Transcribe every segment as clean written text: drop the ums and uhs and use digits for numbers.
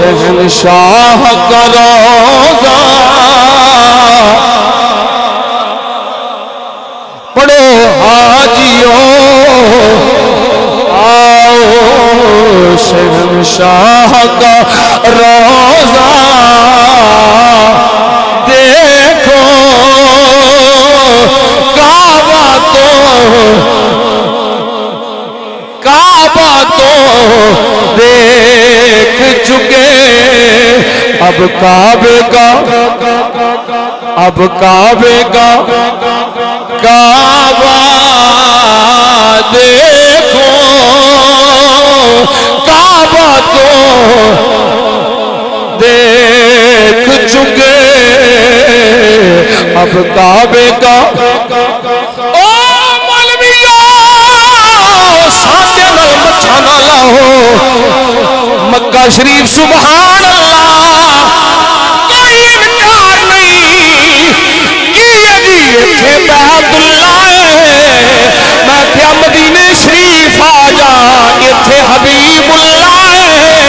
शहंशाह का रोज़ा पढ़ो हाजियों आओ शहंशाह का रोज़ा देखो काबा तो देख चुके अब काबे का काबा देखो काबा तो देख चुके अब काबे का ओ मौलविया साथे नाल मच्छा ना लाओ मक्का शरीफ सुभान अल्लाह कोई इनकार नहीं कि अजी इत्थे बैतुल्लाह है मैं क्या मदीने शरीफ आ जा इत्थे हबीबुल्लाह है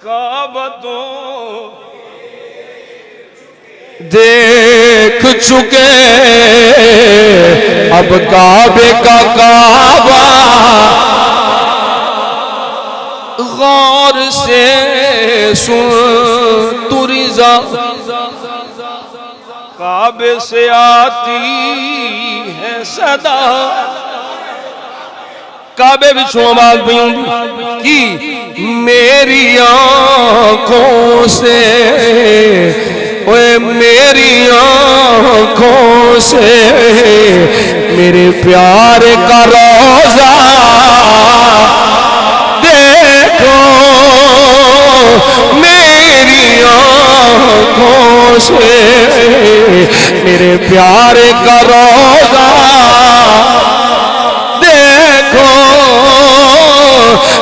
काबा तो देख चुके अब काबे का काबा गौर से सुन तुरिजा काबे से आती है सदा काबे विचों आवाज भी कि मेरी आंखों से ओए मेरी आंखों से मेरे प्यार का रोज़ा देखो मेरी आंखों से मेरे प्यार का